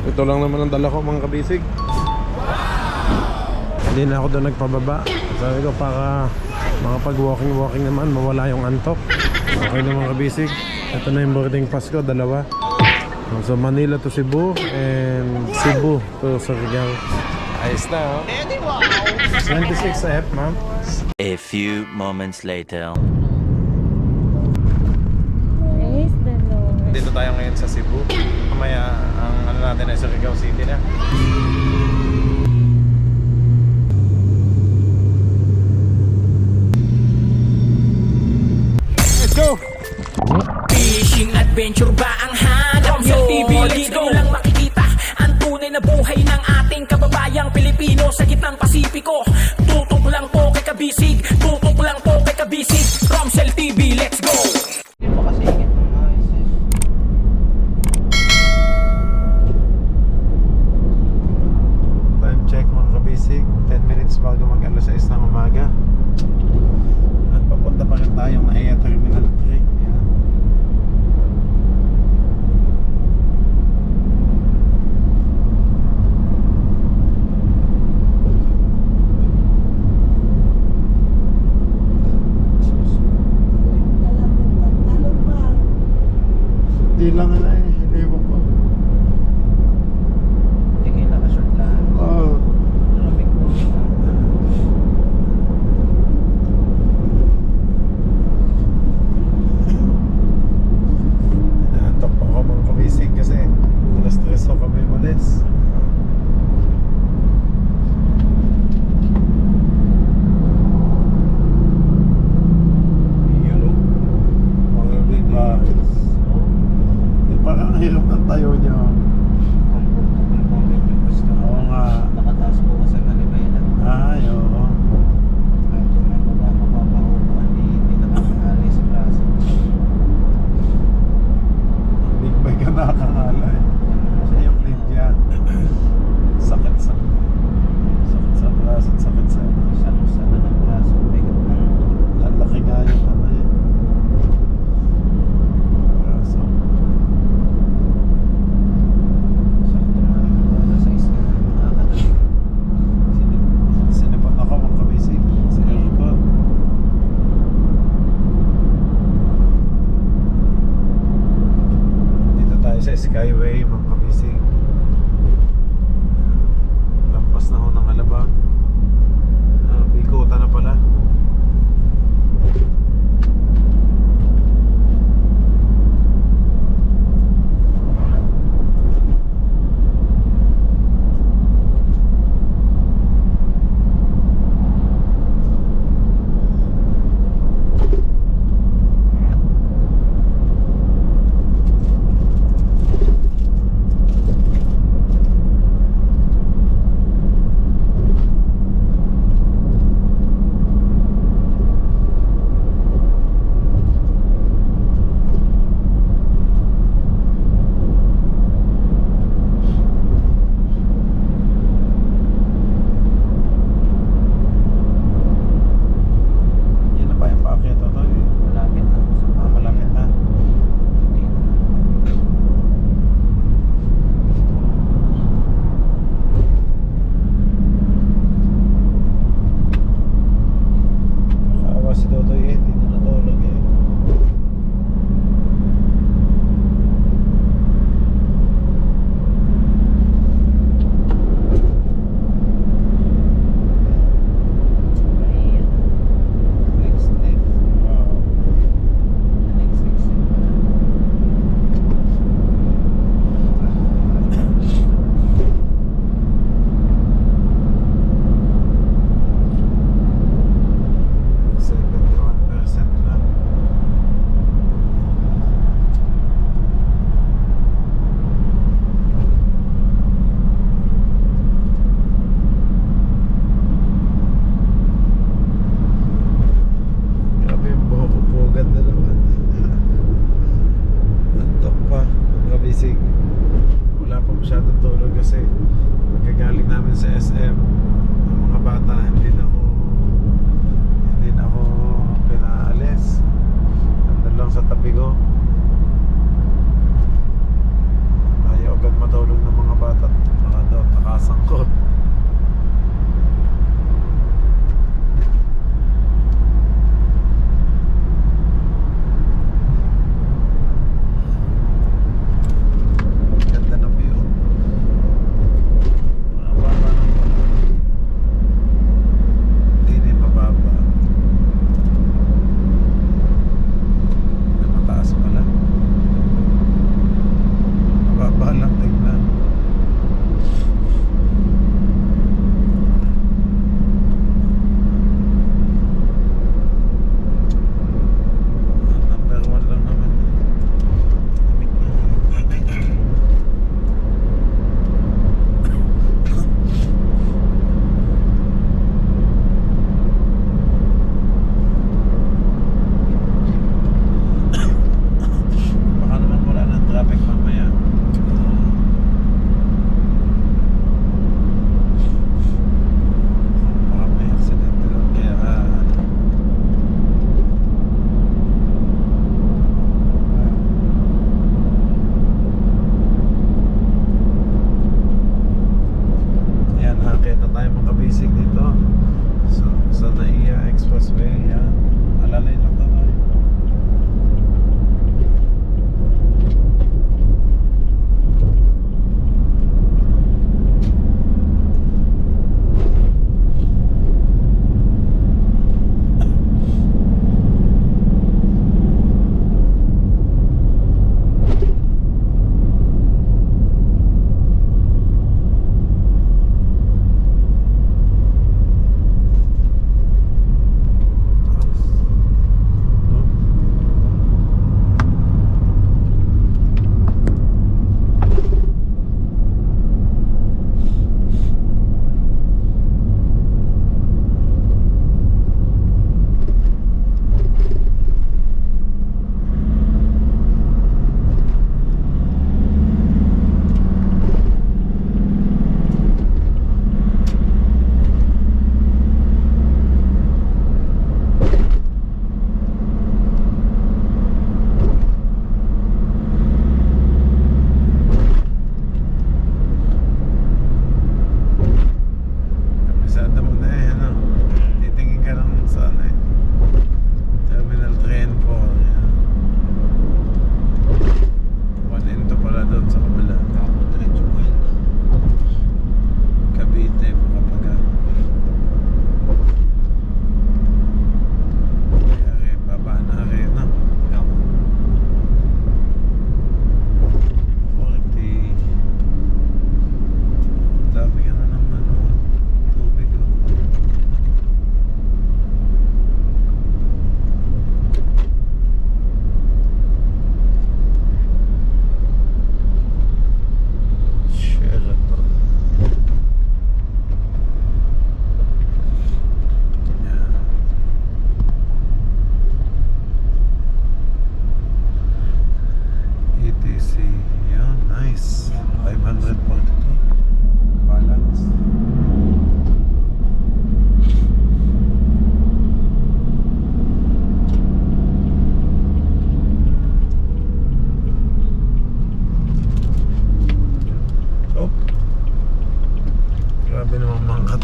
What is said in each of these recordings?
Ito lang naman ang dala ko mga kabisig. Hindi na ako doon nagpababa. Sabi ko para makapag-walking naman, mawala yung antok. Okay na mga kabisig. Ito na yung boarding pass ko, dalawa. So Manila to Cebu and Cebu to Surigao. Ayos na, oh. 26 F, ma'am. A few moments later. Praise the Lord. Dito tayo ngayon sa Cebu. Mamaya ang ano natin ay Surigao City na. Let's go! Fishing adventure ba ang hanap nyo? Let's go! Lang makikita ang tunay na buhay ng ating kababayang Pilipino sa gitnang Pasipiko. Tutok lang po kay Kabisig, tutok lang po kay Kabisig. Romsel TV, let's go! Time check mga kabisig, 10 minutes bago mag alas 6 ng umaga. At papunta pa rin tayong NAIA Terminal 3. Yan. Hindi lang na eh, hindi mo po. Hindi kayo nakashort lahat. Oh. Maraming po. Naantok pa ako mga kabisig kasi alas 3 ako kami malis. Yun o. Mga big bags. Parang ang hirap ng tayo niya. Comfortable po medyo gusto. Oo nga. Nakataas po ko sa Manibela. Ay, oo. Kahit yung may mapapahupuan, hindi nakakali sa braso. Big bag ka nakakangalay. Siya yung Lydia. Sakit sa braso at sakit sa Sa ng braso, bigat ng lalaki nga yung ano yun. Braso. sakto na wala sa iska. Nakakatalig. Sinipot ako mga kabisig. Si Erico. Dito tayo sa Skyway mga kabisig. Lampas na ho ng Alabang. Bikuta na pala. Yan na ba yung paakyat ito? Malapit na. Malapit na. Nakaawa si Totoy eh, hindi na natulog eh. Next left. Next exit. Lang. Grabe yung buhok ko po, ganda naman. Antok pa, ang kabisig. Wala pa masyadong tulog kasi magkagaling namin sa SM. Ang mga bata, hindi na ako pinaalis. Nandun lang sa tabi ko. Ayaw agad matulog ng mga bata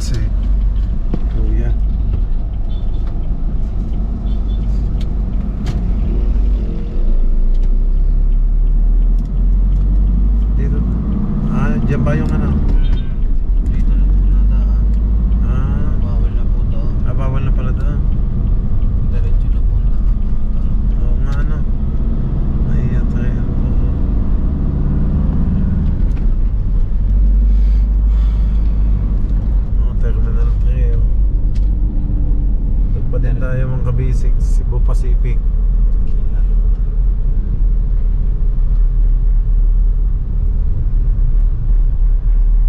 si Kuya. Dito. Diyan ba yung ano? Dito lang po nadaan. Bawal na po to. Bawal na pala doon. Diretso na po nadaan. Oo nga ano. Nahiya tayo. Terminal 3 oh. Doon pa din tayo mga kabisig, Cebu Pacific.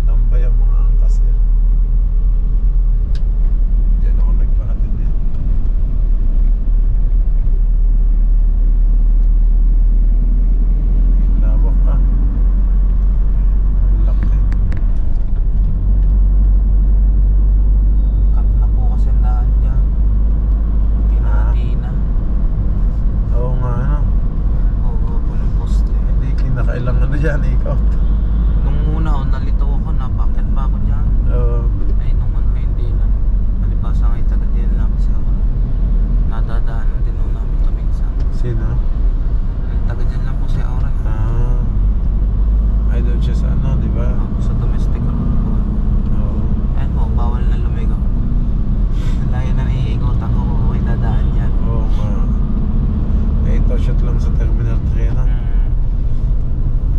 Tambay ang mga angkas yan. Diyan ako nagpahatid din. Lawak pa. Ang laki. Cut na po kasi ang daan dyan. Pinati na. Oo nga ano. Oo po ng poste. Hindi kinakailangan na dyan ikot. Nung una ako, nalito ako, napakit ba ako dyan? Oo. Ay, nung ano, hindi na. Palibasa nga taga din namin sa ako. Nadadaanan din nung namin ito minsan. Sino? Taga dyan lang po si Aura. Ay doon siya sa ano, di ba? Ako sa domestic road po. Oo. Ayun po, bawal na lumigaw. Layo na naiikutan ko kung ako'y dadaan yan. Oo nga. Eh, ito shot lang sa Terminal 3 na.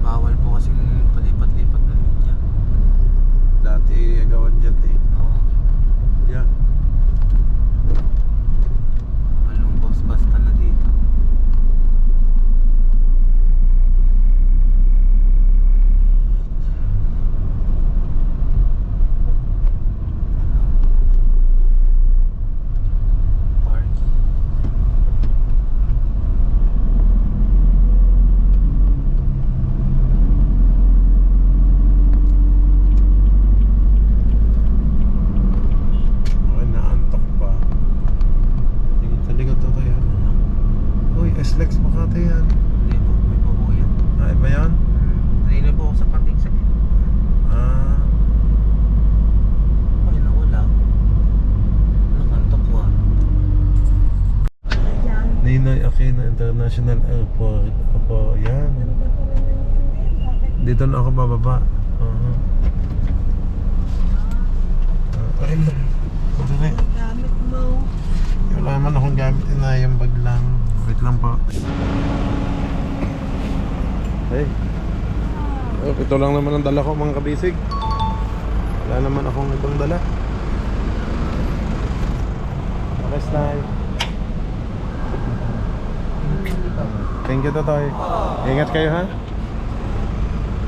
Bawal po kasi palipat-lipat na linya. Dati agawan dyan eh. Oo. Yeah. Walong boss basta na dito. Parking. Okay, naantok pa. Tingin sa likod to tayo. Uy, SLEX Makati yan. Hindi po, may po po yan. Iba yan? Kanina po ako sa parking sa Ah. ay nawala. Nakantok ko ah. Ninoy Aquino International Airport. Opo, yan. Dito na ako bababa. Okay lang. Madali. Gamit mo. Wala naman akong gamit, inayang bag lang. Wait lang po. Hey. Oh, ito lang naman ang dala ko mga kabisig. Wala naman akong ibang dala. Okay, style. Thank you, Totoy. Ingat kayo, ha?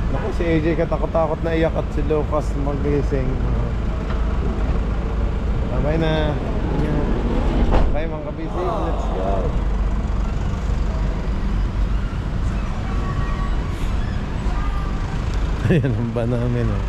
Naku, si AJ katakot-takot na iyak at si Lucas magising. Bye-bye na. Bye mga kabisig. Let's go. Ayan ang ba namin, oh.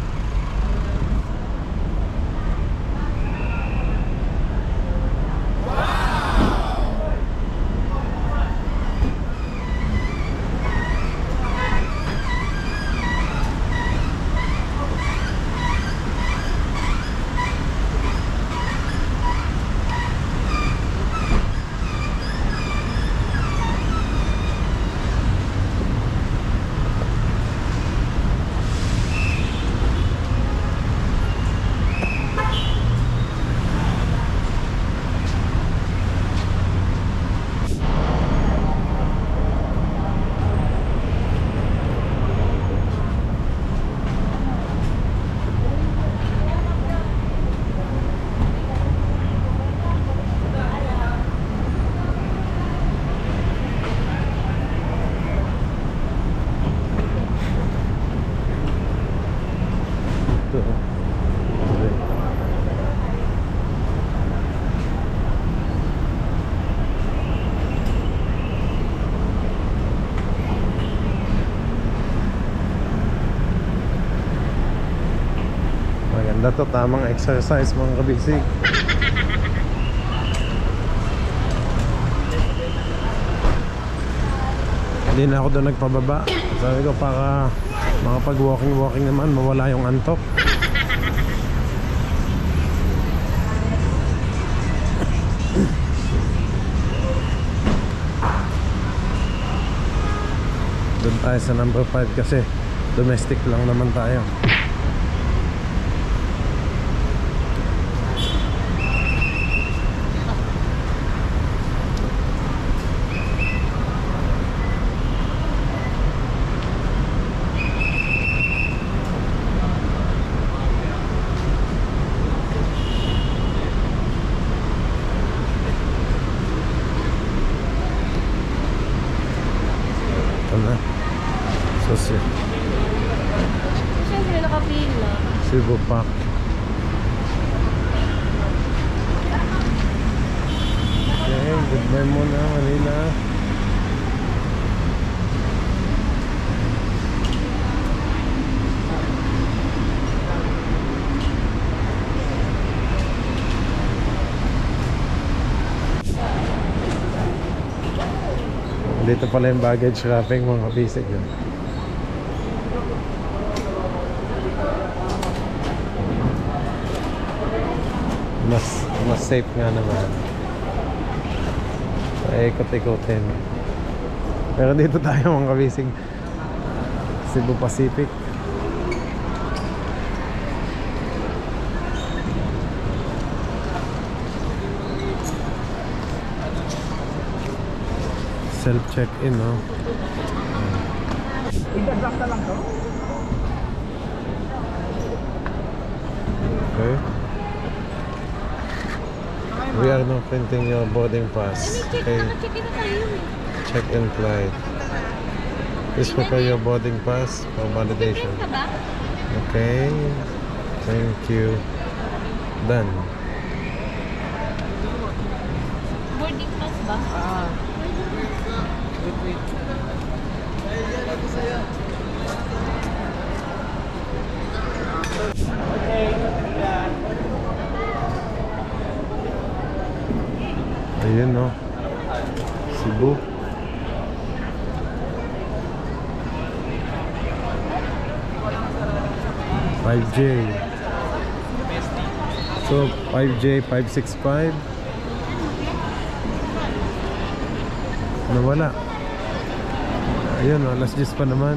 Maganda to, tamang exercise mga kabisig. Hindi na ako doon nagpababa. Sabi ko para makapag walking naman, mawala yung antok. Doon tayo sa number 5 kasi domestic lang naman tayo. Ito na. Susi. Siyempre nakapila. Cebu Park. Okay, goodbye muna Manila. Dito pala yung baggage wrapping mga kabisig yun. Mas safe nga naman. Ikot-ikotin. Pero dito tayo mga kabisig, Cebu Pacific. Self-check-in, no? Okay. We are now printing your boarding pass. Okay. Check-in na tayo eh. Check-in flight. Please prepare your boarding pass for validation. Ka ba? Okay. Thank you. Done. Boarding pass ba? Ayun, no? Cebu. $5J. So 5J 565. Nawala. Ayun, no? Alas 10 pa naman.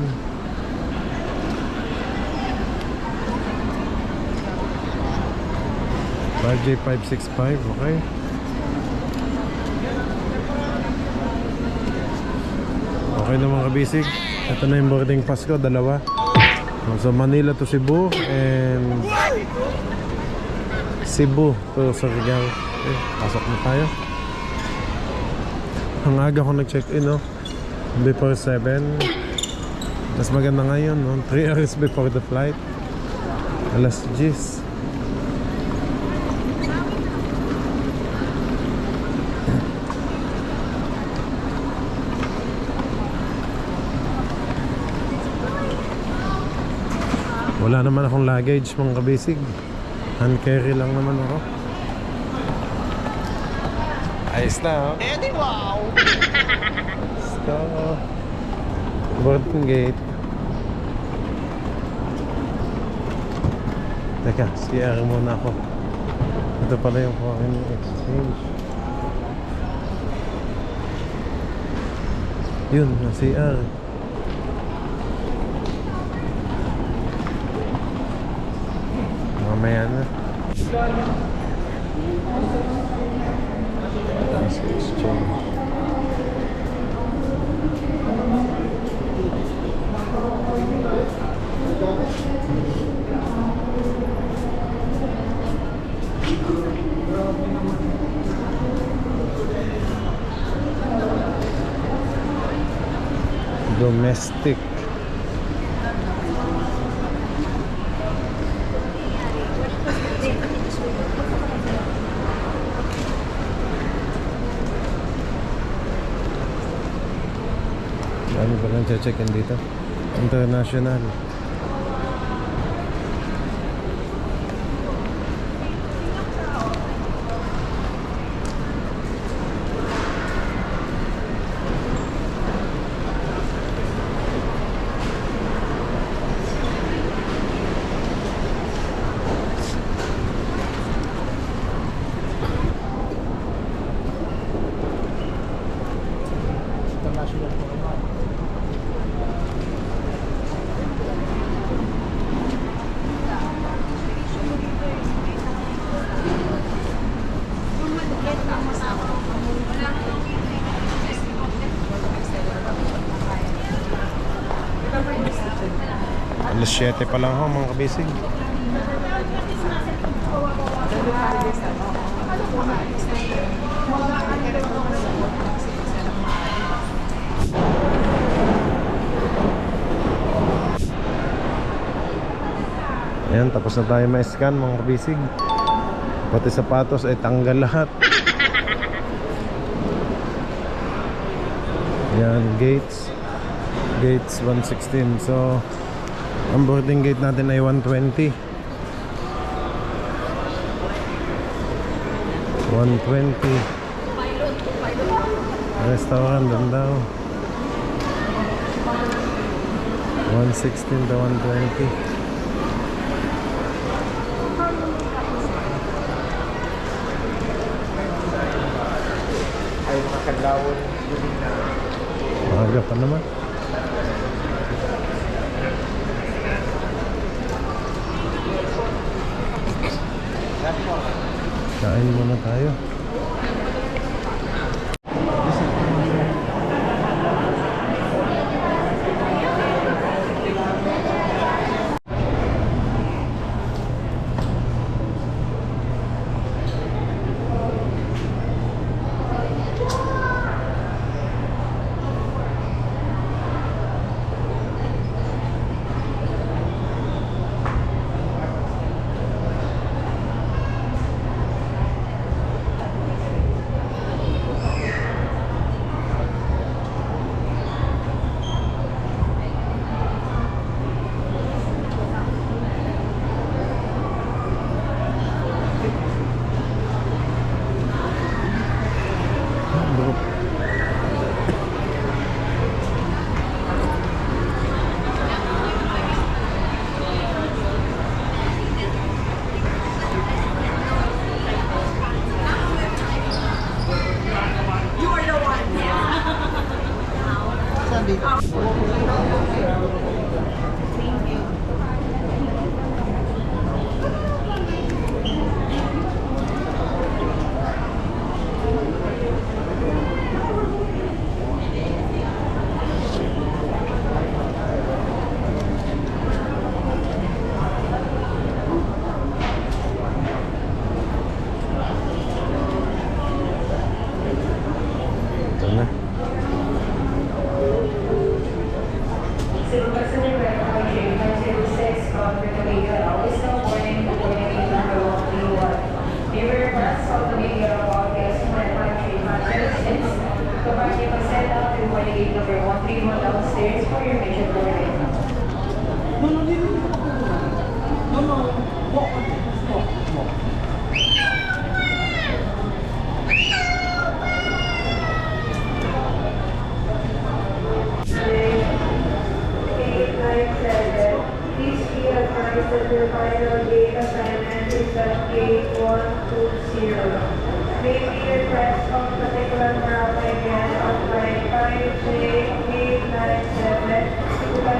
$5J 565, okay. Okay na mga kabisig. Ito na yung boarding pass ko, dalawa. So Manila to Cebu and Cebu to Surigao. Okay, pasok na tayo. Ang aga ko nag-check-in, no? Before 7. Mas maganda ngayon, no? 3 hours before the flight. Alas 10. Wala naman akong luggage mga kabisig. Hand carry lang naman ako. Ayos na, oh. Eddie, wow! Let's go. Boarding gate. Teka, CR muna ako. Ito pala yung foreign exchange. Yun, CR. Mamaya na. That's exchange. Domestic. Ano ba lang check-in dito? International. Alas 7 pa lang ho mga kabisig. Ayan, tapos na tayo ma-scan mga kabisig. Pati sapatos ay tanggal lahat. Ayan, gates 116. So ang boarding gate natin ay 120. 120. Restaurant doon daw. 116 to 120. Maaga pa naman. Kain muna tayo.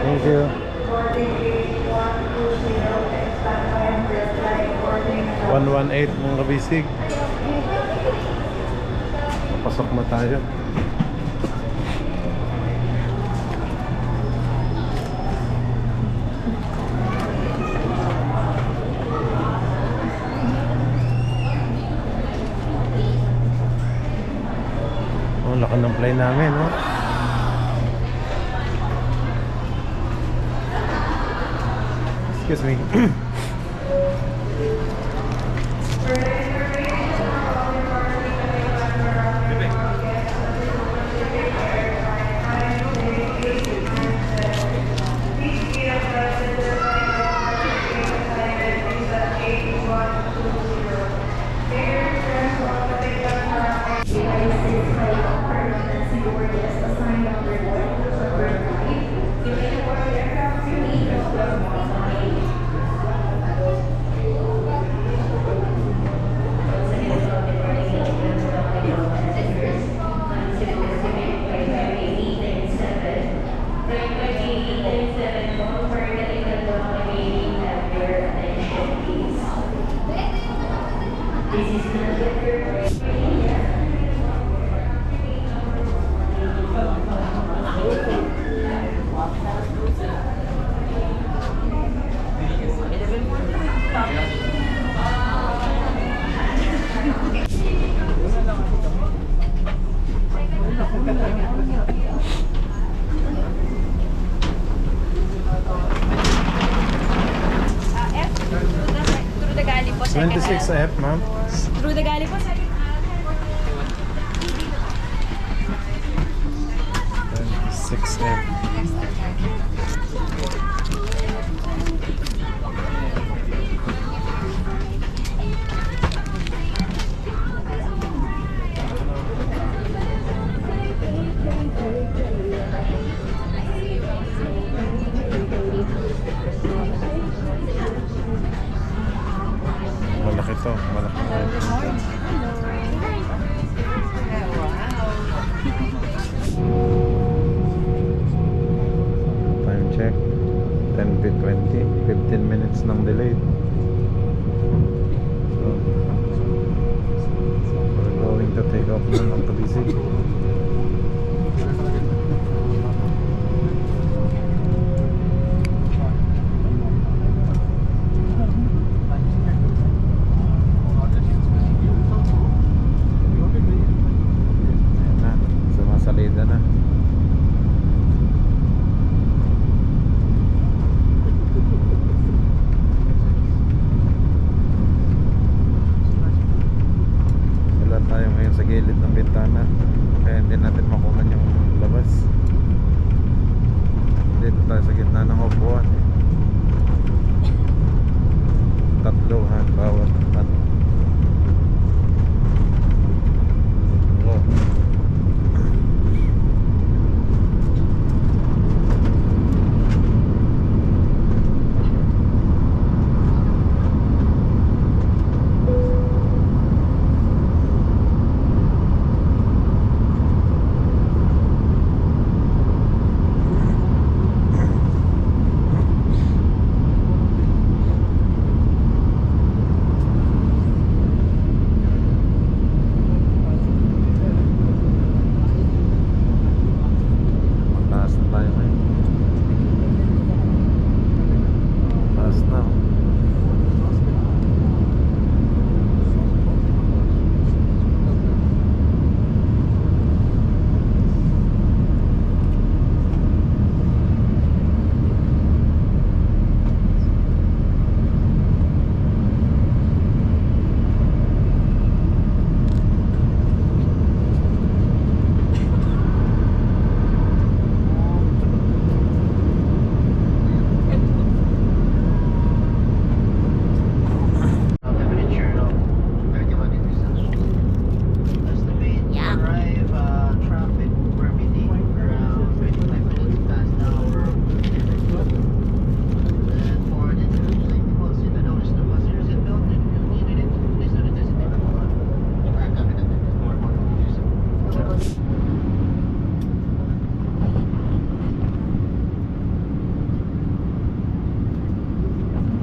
Thank you. 118 mga kabisig. Papasok na tayo. Oh, laki ng plane namin, no? Excuse me. 26F, ma'am. Through the gali po, sir. 26F. Malaki to, malaki. Time check 10:20, 15 minutes ng delay. So we're going to take off na ng Kabisig. Ayan na, sumasalida na. Wala tayo ngayon sa gilid ng bintana, kaya hindi natin makunan yung labas. Dito tayo sa gitna ng upuan. Tatlo ha, bawat ano. Oh. Mataas na tayo ngayon. Mataas na.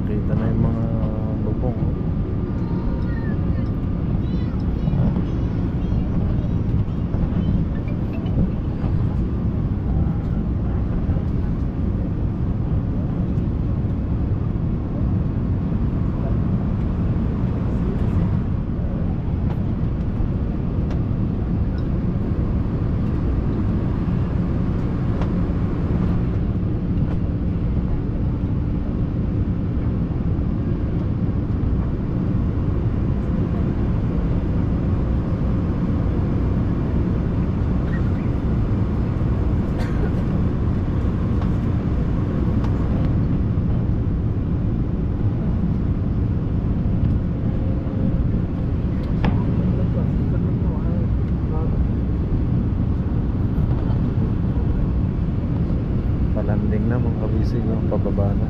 Kita na yung mga bubong. Palanding na mga kabisig, no? Pababa na.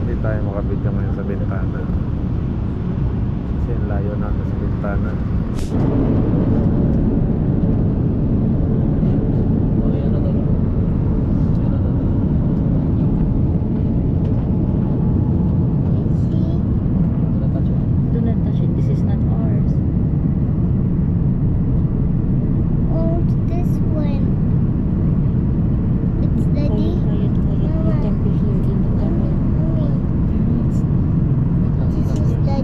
Hindi tayo makabidyo ngayon sa bintana kasi ang layo natin sa bintana. Do not touch it. This is not ours. Oh, it's this one. It's Daddy. Quiet. You can be here in the camera. Mommy. This is Daddy.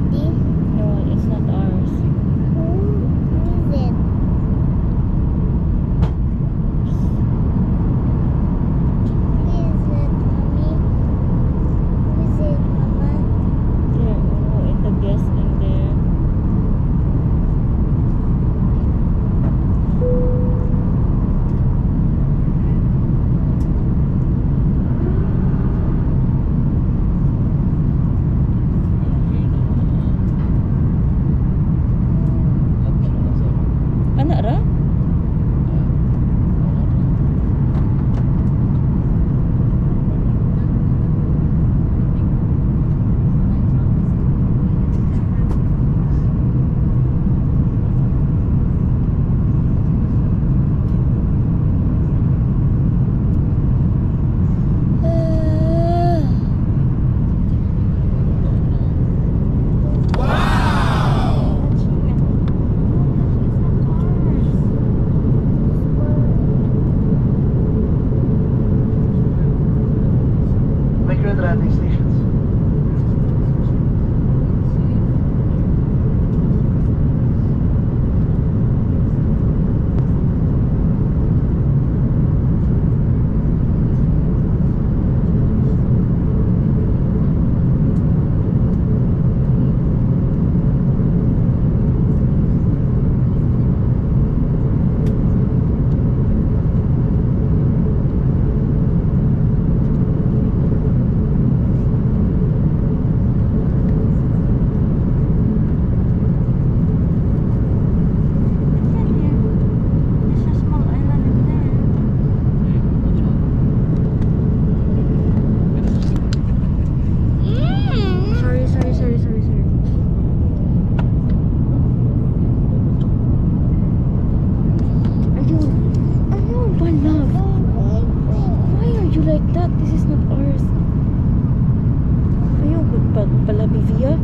bago pala Bivia.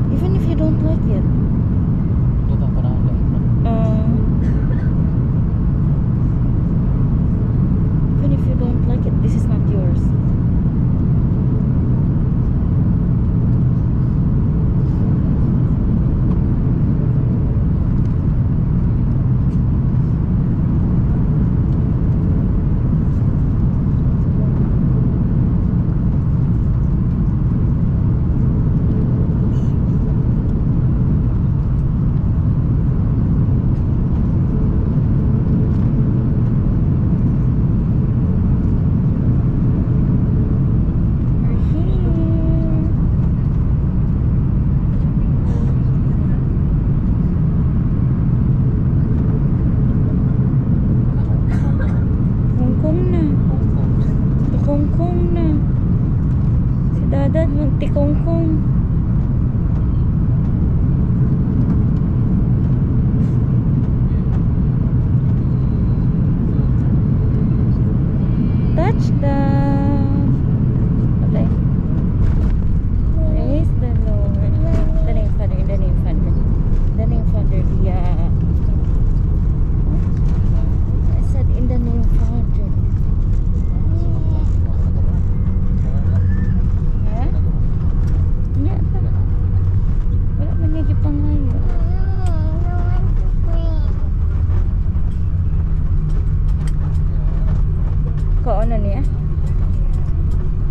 Even if you don't like it. Ito parang Even if you don't like it, this is not yours. Magtikongkong. Touchdown. Okay. Praise the Lord. The name Father, the name Father. The name Father, yeah. I said in the name Father.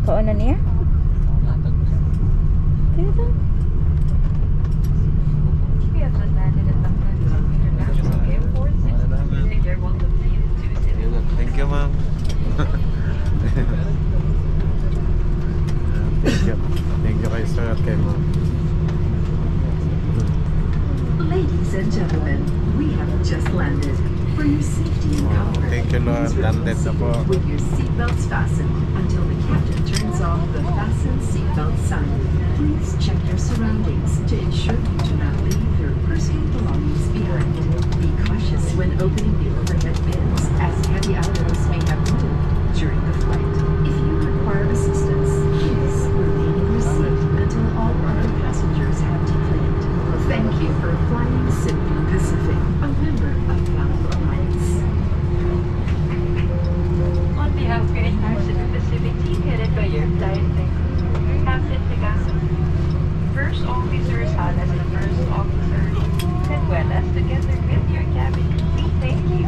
Kaunan niya? Kaya to? Thank you, ma'am. Thank you kay sir at kay ma'am. Ladies and gentlemen, we have just landed. For your safety and comfort, Thank you, Lord. please remain Landed na po. seated with your seatbelts fastened until the captain turns off the fasten seatbelt sign. Please check your surroundings to ensure you do not leave your personal belongings behind. Be cautious when opening the overhead bins, as heavy items may have moved during the flight. If you require assistance, please remain in your seat until all other passengers have declared. Thank you for flying Cebu Pacific, a member of Bamboo Alliance. On behalf of your entire Cebu Pacific team headed by your flight Captain Pegaso, first officers as the first officer, as well as together with your cabin, we thank you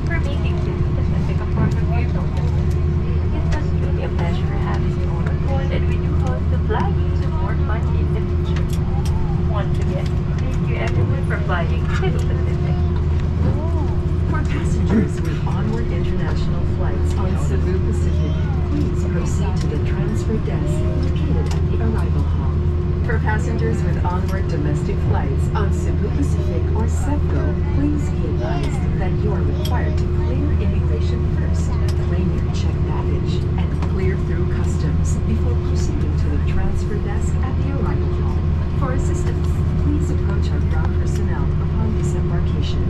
for making Cebu Pacific a part of your program. It was truly a pleasure having you on board, and we do hope to fly you to more fun in the future. Once again, thank you everyone for flying Cebu Pacific. For passengers with onward international flights on Cebu Pacific, please proceed to the transfer desk located at the arrival hall. For passengers with onward domestic flights on Cebu Pacific or SEPCO, please be advised that you are required to clear immigration first, claim your checked baggage, and clear through customs before proceeding to the transfer desk at the arrival hall. For assistance, please approach our ground personnel upon disembarkation.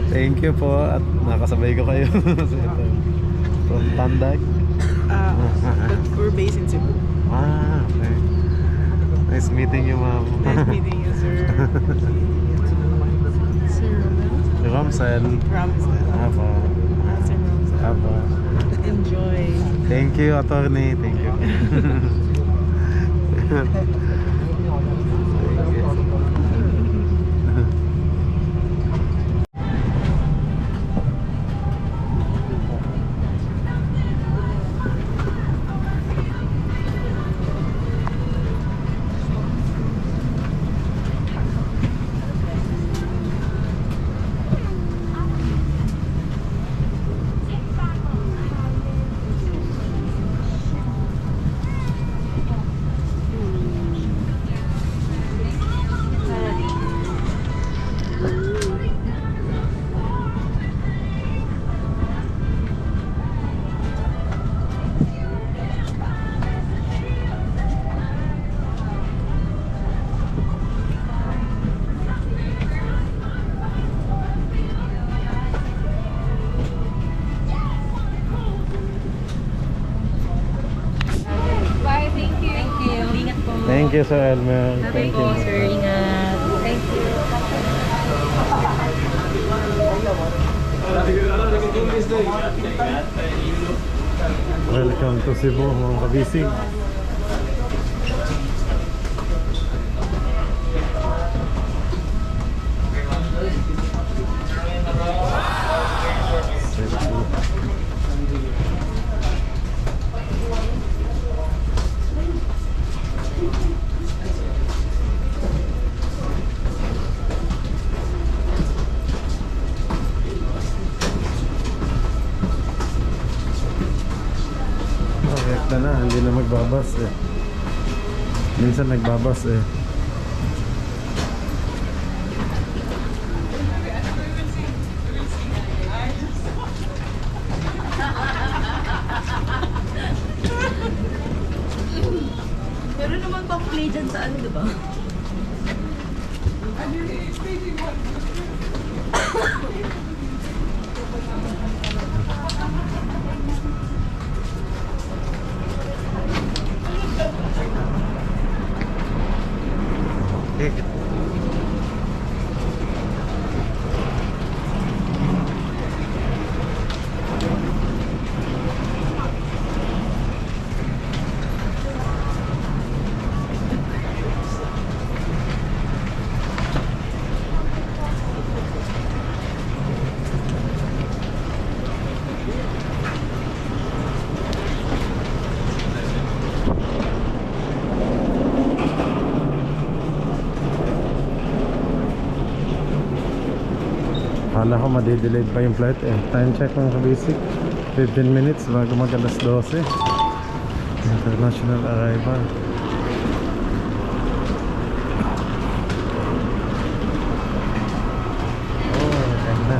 Thank you po at nakasabay ko kayo. So, ito, from Tandag. But we're based in Cebu. Okay. Nice meeting you, ma'am. Nice meeting you, sir. Sir Ramsel. Ramsel. Aba. Sir Ramsel. Aba. Enjoy. Thank you, attorney. Thank you. Bye, thank you. Thank you. Ingat po. Thank you, Sir Elmer. Bye Thank po, you. sir. Ingat. Thank you. Welcome to Cebu, mga kabisig. Na, hindi na magbabas eh. Minsan nagbabas eh. Pero naman pang play dyan sa ano, di ba? Okay. Akala ko madidelayed pa yung flight eh. Time check mga kabisig, 15 minutes bago mag alas 12. International arrival. Oh, ganda.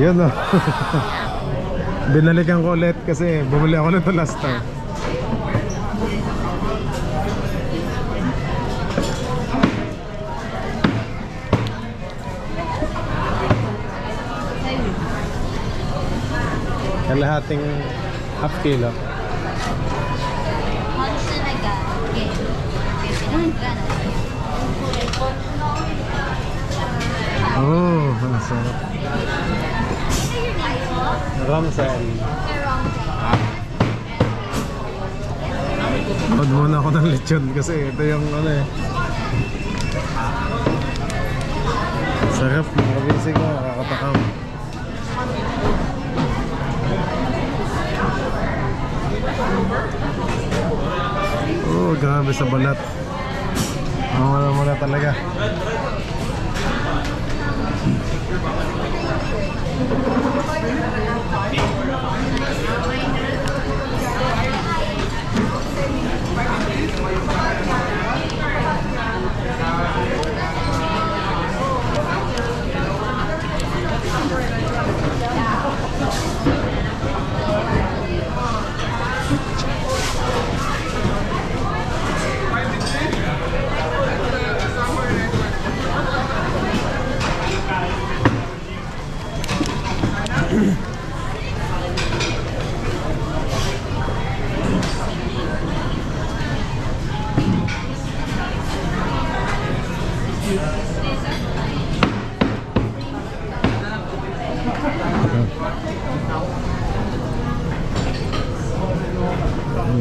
Yun o. Binalikan ko ulit kasi bumili ako nito last time. Kalahating half kilo. Oh, ang sarap. Ramsel. Pag muna ako ng lechon kasi ito yung ano eh. Sarap, mga kabisi ko, nakakatakam. Oh, grabe sa balat. Muna talaga.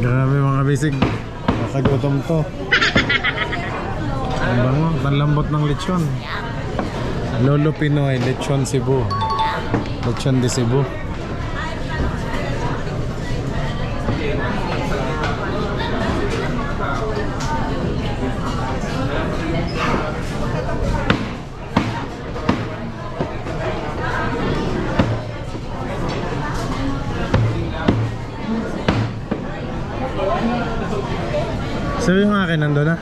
Grabe mga bisig, nakagutom to. Ang bango, ang lambot ng lechon. Lolo Pinoy, lechon Cebu. Lechon de Cebu. So yung akin nandun na?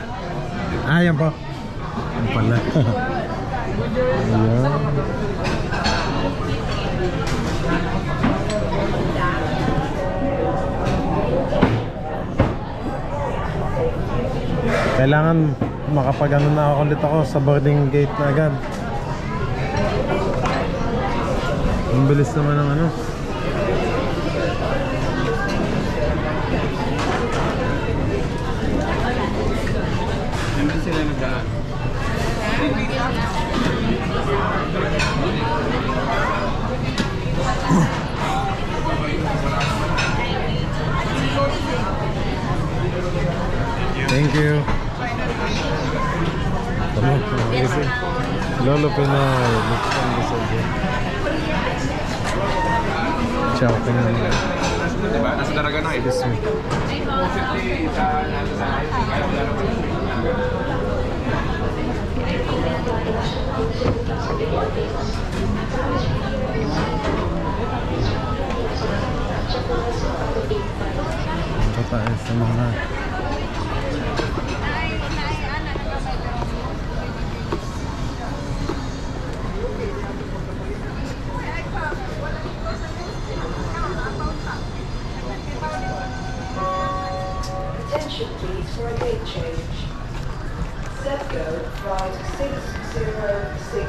Ah, yan po. Yan pala. Ayan. Kailangan makapag-ano na ako ulit ako sa boarding gate na agad. Ang bilis naman ng ano. Sila nagdaan. Thank you. Tama, easy. Lolo Pinoy, lechon de Cebu. Ciao, tingnan mo. Diba? Nasa daraga na eh. Excuse me. Ito tayo sa mga Attention please for a gate change. Zepco flight 6066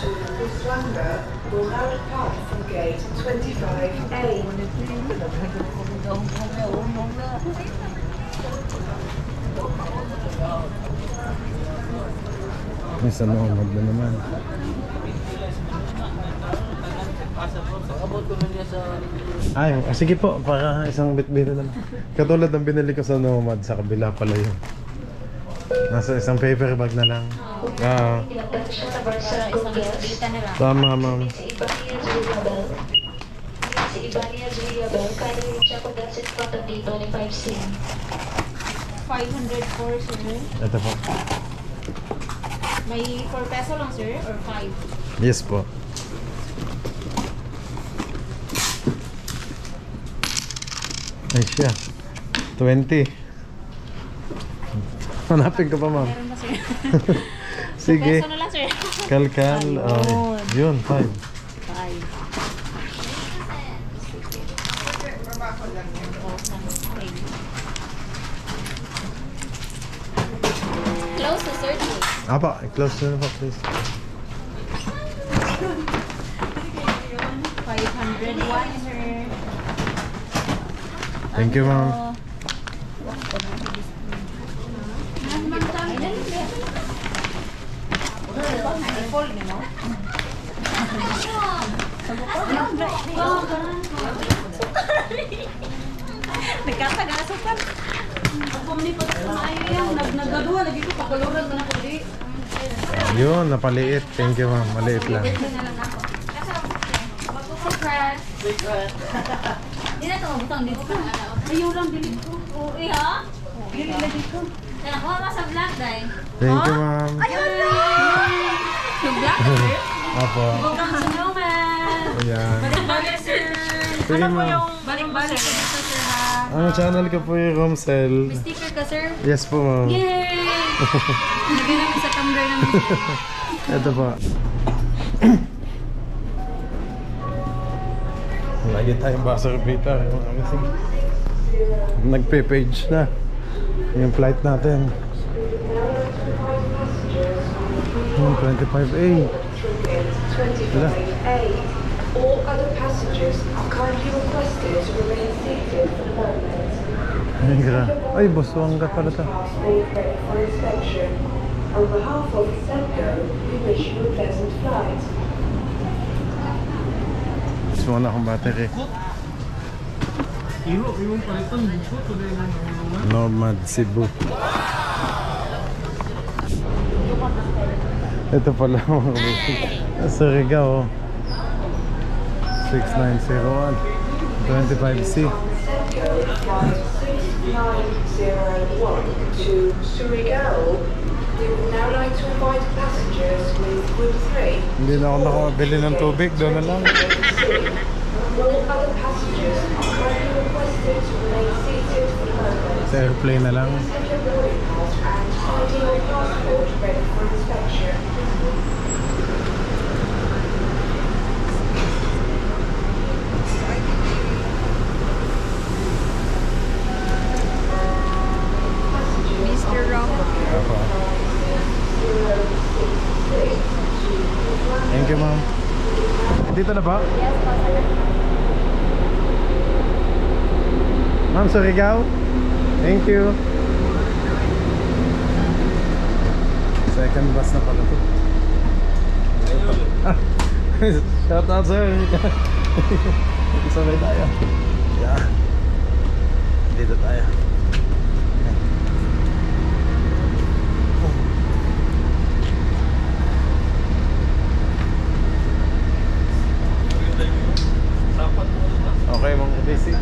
to Busuanga will now depart from gate 25A. may sa Muhammad na naman. Ay, sige po, para isang bitbito na lang. Katulad ng binili ko sa Nomad, sa kabila pala yun. Nasa isang paper bag na lang. Ah, tama ma'am. Si Ibania Juliabel, kaya rin siya pag-asit ko dito ni 5C. 504, sir. Ito po. May 4 peso lang, sir, or 5? Yes po. Ay siya. 20. Hanapin ko pa ma'am. Meron ba, sir? Sige. 2 peso na lang, sir. Kalkal. Ayun. Yun, 5. 5. Close to 30. Apa, close na po please. 501, sir. Thank you, ma'am. Nagkatagasukan. Ako ni pa yan. Nagagawa, lagi ko pakuluran na ako di. Yun, napaliit. Thank you, ma'am. Maliit lang. Hindi na ito mabutang dito ka. Ayaw lang dilig ko. Oo, ha? Dili na dito. Kaya ako nga sa vlog, day. Thank you, ma'am. Ayun na! Yung vlog, sir? Opo. Welcome sa Snowman! Ayan. Balik-balik, sir. Sige, ma'am. Balik-balik ka dito, sir, ha? Ang channel ko po yung Romsel. May sticker ka, sir? Yes po, ma'am. Yay! Lagyan namin sa tumbler namin. Ito po. Lagi tayong buzzer beater. Nagpe-page na yung flight natin. 25A. Wala. All other passengers are kindly requested to remain seated for the moment. Ay, Busuanga pala ito. Made ready for inspection. On behalf of Semco, we wish you a pleasant flight. Gusto na akong battery. Nomad Cebu. Ito pala mga kabusik. Surigao. 6901 25C. Semco flight 6901 to Surigao. We would now like to invite passengers with Group 3. Hindi na ako nakabili ng tubig. Doon na lang. All other passengers are kindly requested to remain seated for the moment. Sa airplane na lang. Take your boarding pass and ID your passport ready for inspection. Mr. Rom. Opo. Thank you, ma'am. Dito na ba? Yes, po, sir. Ma'am, Surigao. Thank you. Second bus na pala to. Shout out, sir. Sabay tayo. Yeah. Dito tayo. Okay, mga busy.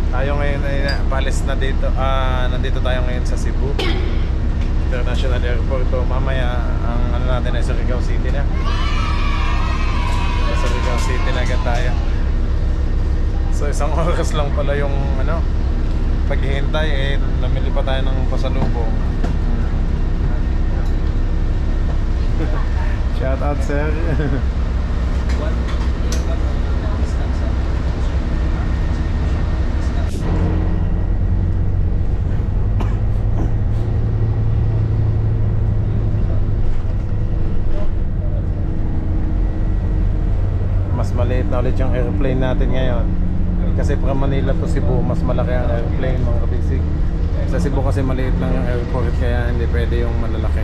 Tayo ngayon ay palis na dito. Nandito tayo ngayon sa Cebu International Airport. So, mamaya ang ano natin ay Surigao City na. Sa Surigao City na agad tayo. So isang oras lang pala yung ano paghihintay, eh namili pa tayo ng pasalubong. Shout out, sir. Mas maliit na ulit yung airplane natin ngayon. Kasi from Manila to Cebu, mas malaki ang airplane, mga kabisig. Sa Cebu kasi maliit lang yung airport, kaya hindi pwede yung malalaki.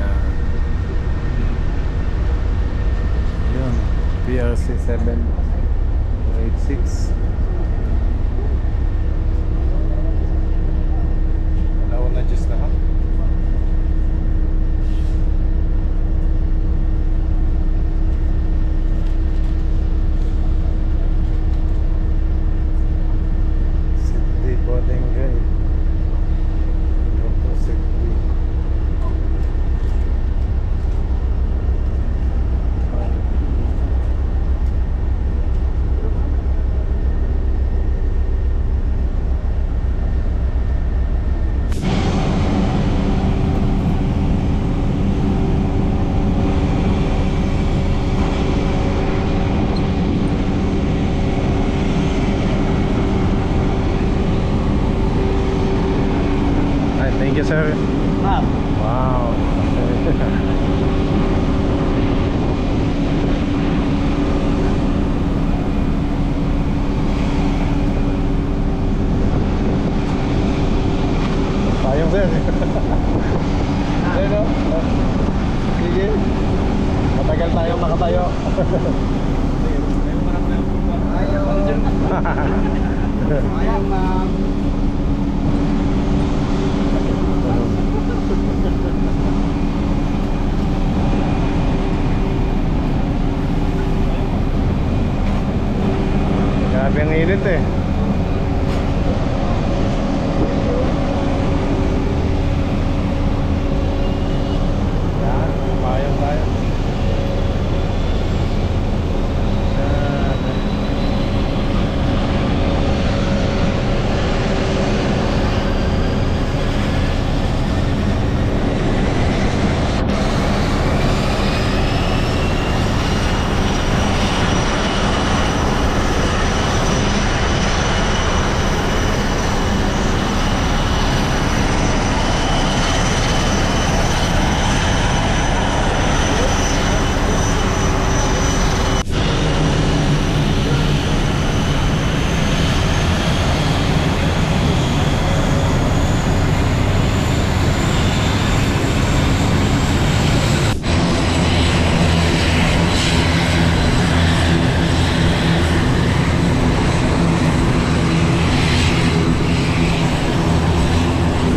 Yan. Yun, PRC 786. Wala na just na ha. Thank you, sir. Ma'am. Wow. Sayang, sir. Ayun, oh. Sige. Matagal tayong nakatayo. Ayaw, ma'am. Grabe ang init eh. Yan, payong tayo. Yan.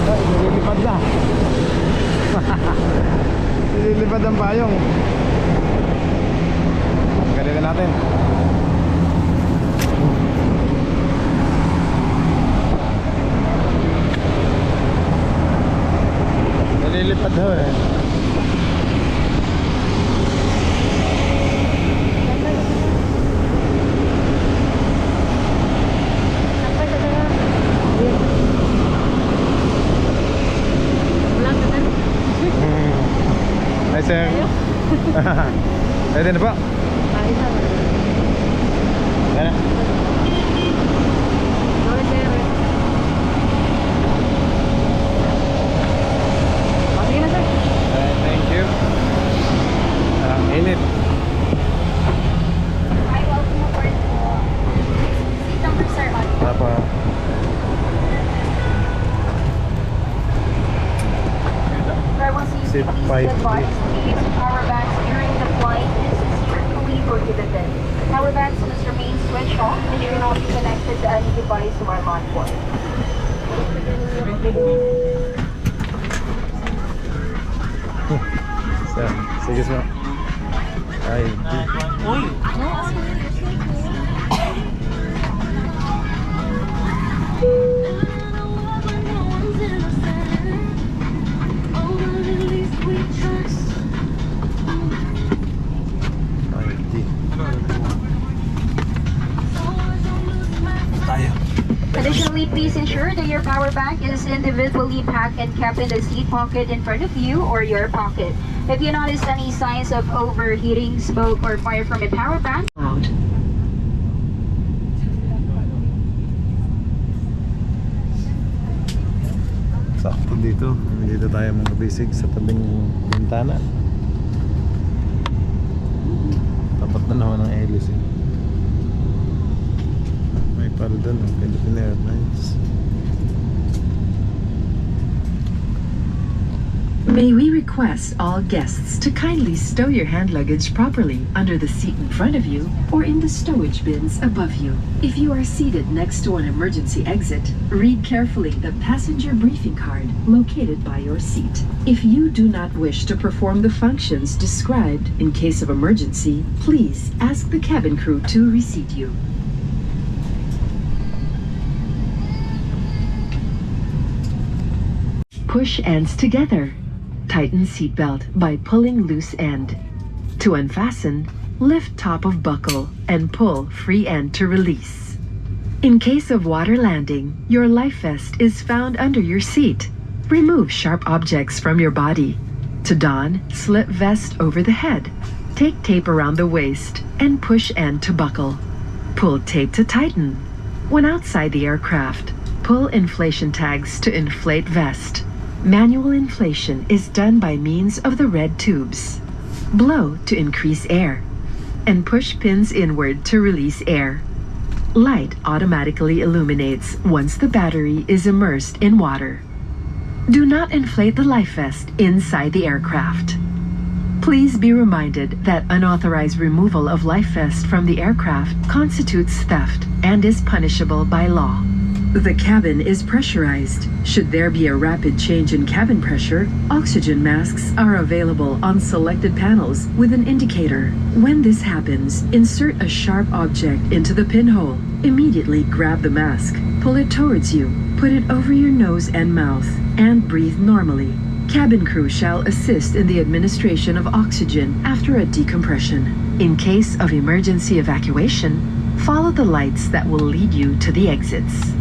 Ay, nililipad na. Nililipad ang payong. Galingan natin. Nililipad ho eh. Hi, sir. Pwede na po. Yan na. Thank you. Init. Hi, welcome aboard po. Seat number, sir, on. Apa. Seat 5. Power banks during the flight is strictly prohibited. Power banks must remain switched off and should not be connected to any device while on board. Sige, sir. Ay. Uy! Ay, di. Tayo. Additionally, please ensure that your power bank is individually packed and kept in the seat pocket in front of you or your pocket. If you notice any signs of overheating, smoke, or fire from a power bank, out. Sakto dito. Dito tayo mga bisig sa tabing bintana. Tapat na naman ng hélice. May pala doon ng Philippine Airlines. May we request all guests to kindly stow your hand luggage properly under the seat in front of you or in the stowage bins above you. If you are seated next to an emergency exit, read carefully the passenger briefing card located by your seat. If you do not wish to perform the functions described in case of emergency, please ask the cabin crew to reseat you. Push ends together. Tighten seatbelt by pulling loose end. To unfasten, lift top of buckle and pull free end to release. In case of water landing, your life vest is found under your seat. Remove sharp objects from your body. To don, slip vest over the head. Take tape around the waist and push end to buckle. Pull tape to tighten. When outside the aircraft, pull inflation tags to inflate vest. Manual inflation is done by means of the red tubes. Blow to increase air, and push pins inward to release air. Light automatically illuminates once the battery is immersed in water. Do not inflate the life vest inside the aircraft. Please be reminded that unauthorized removal of life vest from the aircraft constitutes theft and is punishable by law. The cabin is pressurized. Should there be a rapid change in cabin pressure, oxygen masks are available on selected panels with an indicator. When this happens, insert a sharp object into the pinhole. Immediately grab the mask, pull it towards you, put it over your nose and mouth, and breathe normally. Cabin crew shall assist in the administration of oxygen after a decompression. In case of emergency evacuation, follow the lights that will lead you to the exits.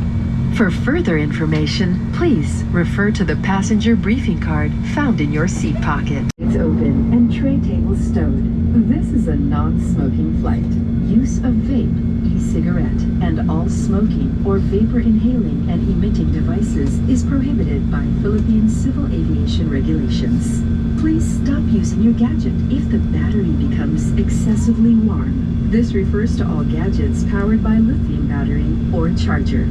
For further information, please refer to the passenger briefing card found in your seat pocket. It's open and tray table stowed. This is a non-smoking flight. Use of vape, e-cigarette, and all smoking or vapor inhaling and emitting devices is prohibited by Philippine Civil Aviation regulations. Please stop using your gadget if the battery becomes excessively warm. This refers to all gadgets powered by lithium battery or charger.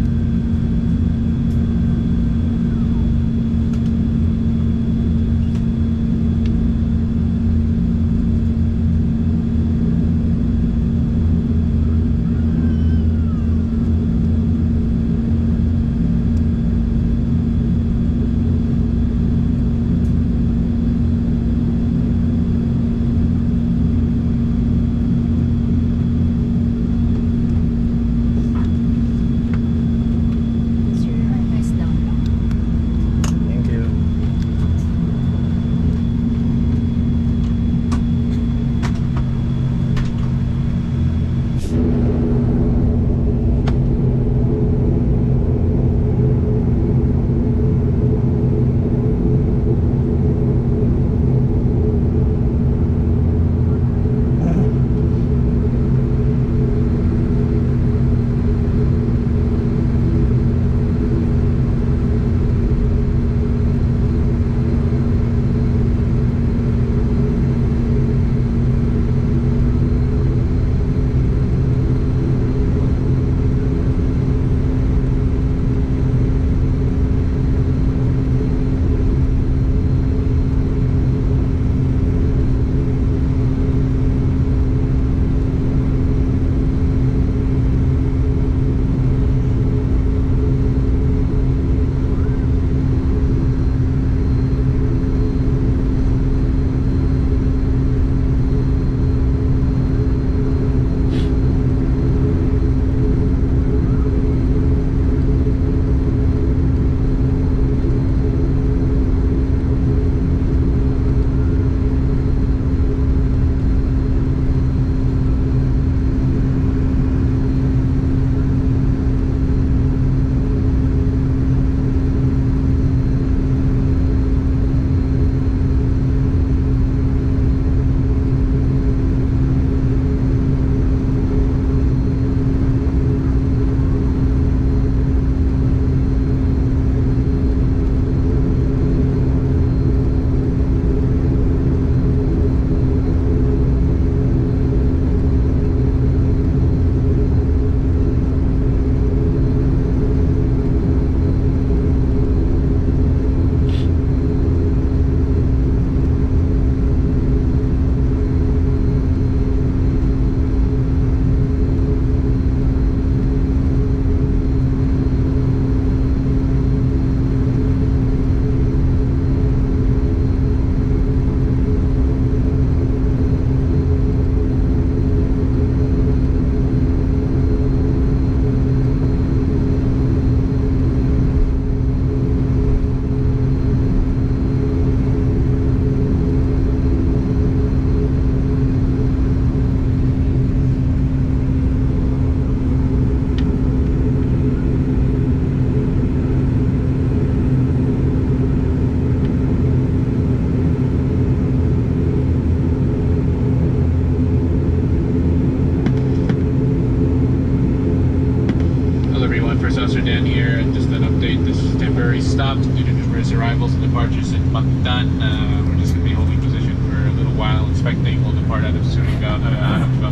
stops due to numerous arrivals and departures in Mactan. We're just going to be holding position for a little while, expecting we'll depart out of Surigao,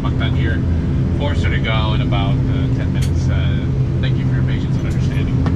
Mactan here for Surigao in about 10 minutes. Thank you for your patience and understanding.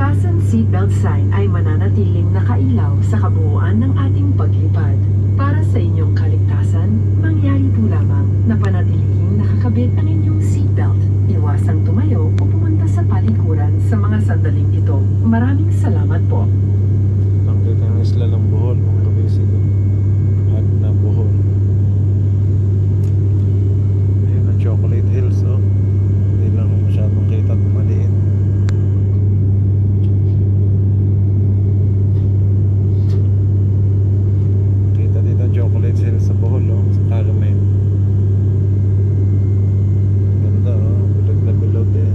Fasten seatbelt sign ay mananatiling nakailaw sa kabuuan ng ating paglipad. Para sa inyong kaligtasan, mangyari po lamang na panatilihing nakakabit ang inyong seatbelt. Iwasang tumayo o pumunta sa palikuran sa mga sandaling ito. Maraming salamat po. Ang kita ng isla ng Bohol, mga kabisig. At na Bohol. Ayun ang Chocolate Hills, oh. Hindi lang masyadong kita at maliit. Kita dito ang Chocolate Hills sa Bohol, oh. Sa Carmen. Ganda, oh. Bilog na bilog, eh.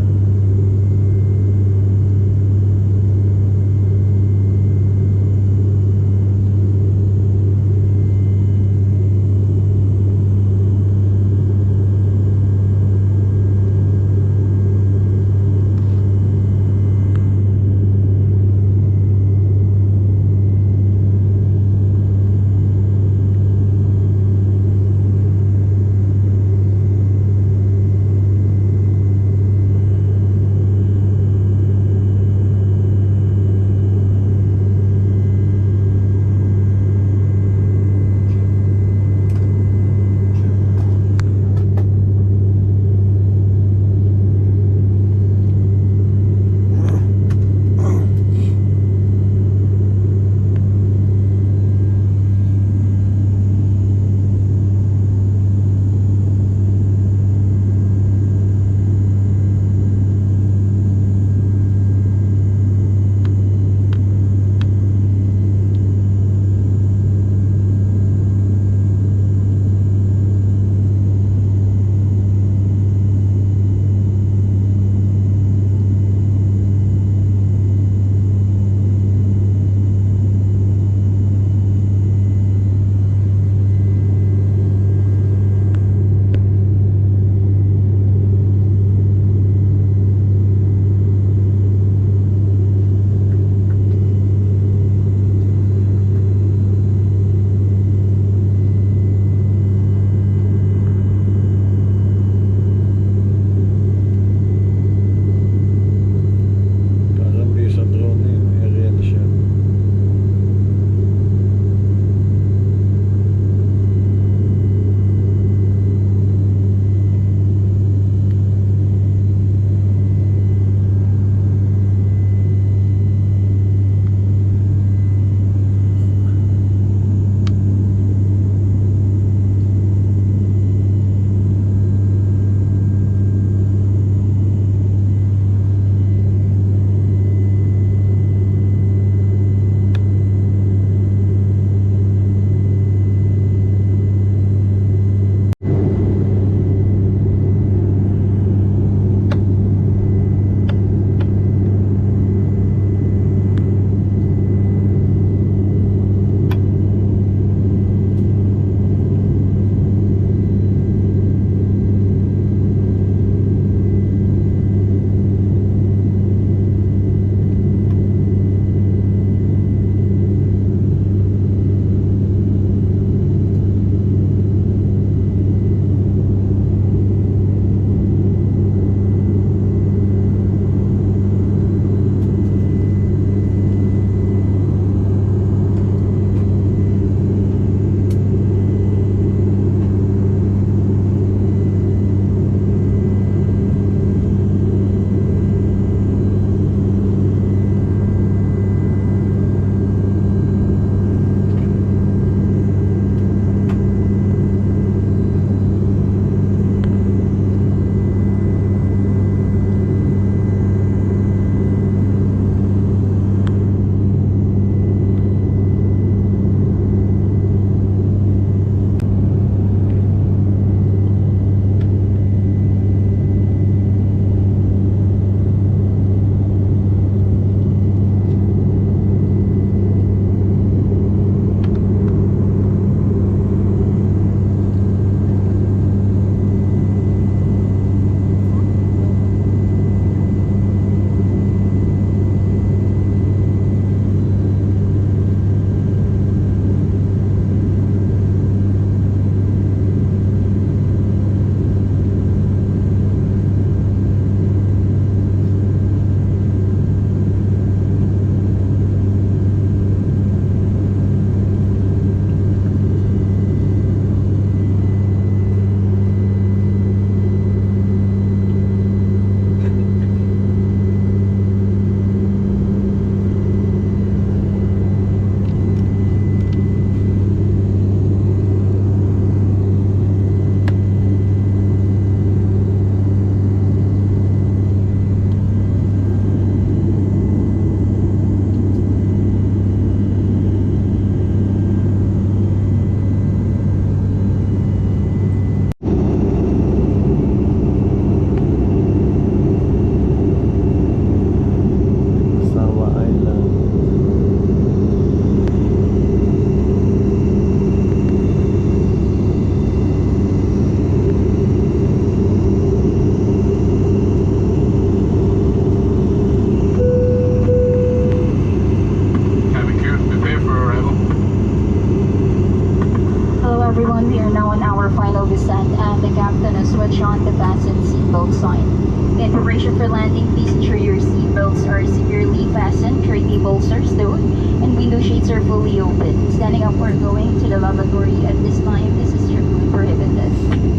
preparation for landing, please ensure your seatbelts are securely fastened, tray tables are stowed, and window shades are fully open. Standing up or going to the lavatory at this time is strictly prohibited.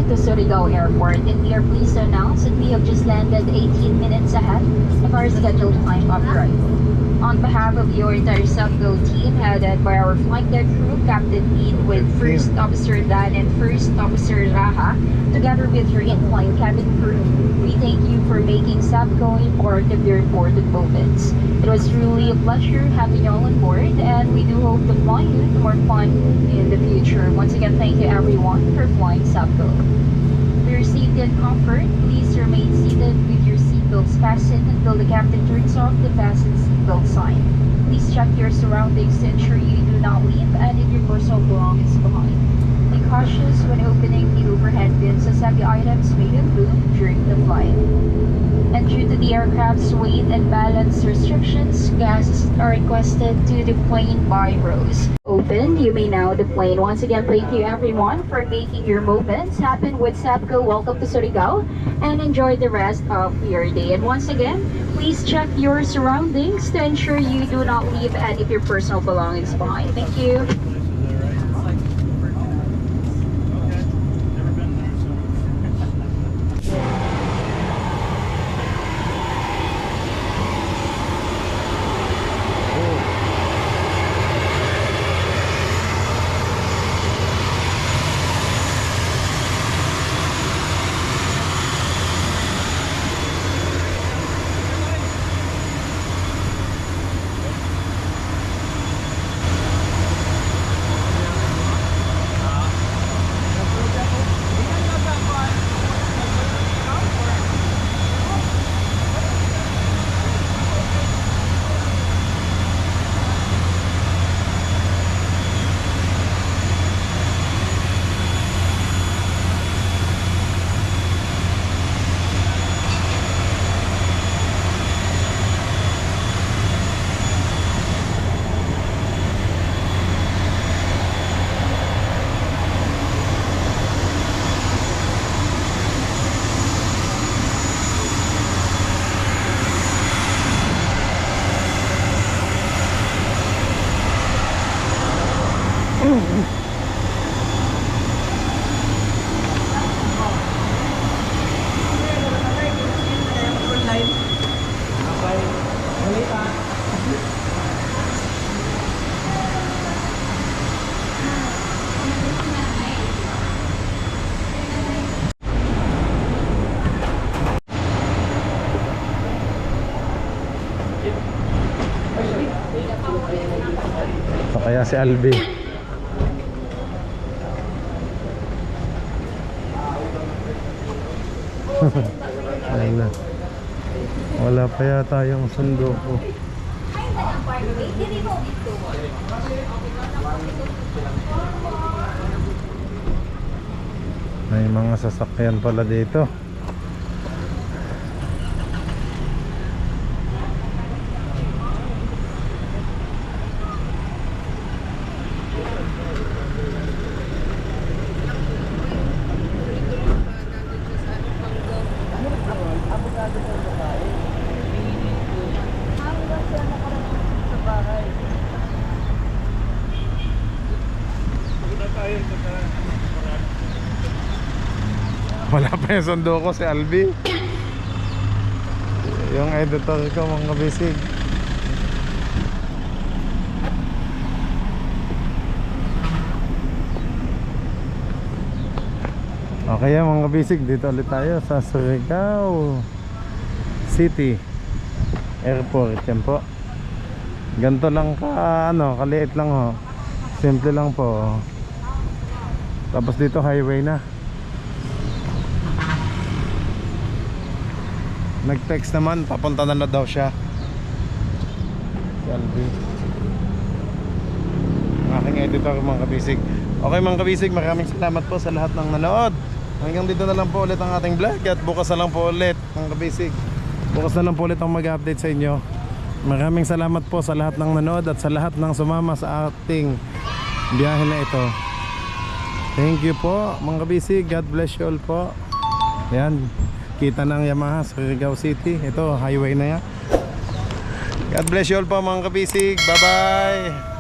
to Surigao Airport, and we are pleased to announce that we have just landed 18 minutes ahead of our scheduled time of arrival. On behalf of your entire Subgo team, headed by our flight deck crew, Captain Pete with First Officer Dan and First Officer Raha, together with your in-flight cabin crew, we thank you for making Subgo a part of your important moments. It was truly a pleasure having you all on board, and we do hope to fly you to more fun in the future. Once again, thank you everyone for flying Subgo. For your safety and comfort, please remain seated with your seatbelts fastened until the captain turns off the fasten seatbelt sign. Please check your surroundings to ensure you do not leave any of your personal belongings behind. Be cautious when opening the overhead bins as heavy items may move during the flight. And due to the aircraft's weight and balance restrictions, guests are requested to deplane by rows. Open, you may now deplane. Once again, thank you everyone for making your moments happen with Subgo. Welcome to Surigao and enjoy the rest of your day. And once again, please check your surroundings to ensure you do not leave any of your personal belongings behind. Thank you. So kaya si Albi. Ayun na. Wala pa yata yung sundo ko. May mga sasakyan pala dito. Wala pa yung sundo ko, si Albi. Yung editor ko, mga bisig. Okay mga bisig, dito ulit tayo sa Surigao City Airport. Yan po. Ganito lang ka, kaliit lang ho. Simple lang po. Tapos dito highway na. Nag-text naman, papunta na daw siya. Si Alvin, ang aking editor mga kabisig. Okay mga kabisig, maraming salamat po sa lahat ng nanood. Hanggang dito na lang po ulit ang ating vlog. At bukas na lang po ulit mga kabisig. Bukas na lang po ulit ang mag-update sa inyo. Maraming salamat po sa lahat ng nanood at sa lahat ng sumama sa ating biyahe na ito. Thank you po mga kabisig. God bless you all po. Yan, kita ng Yamaha sa Surigao City. Ito, highway na yan. God bless you all po mga kabisig. Bye bye.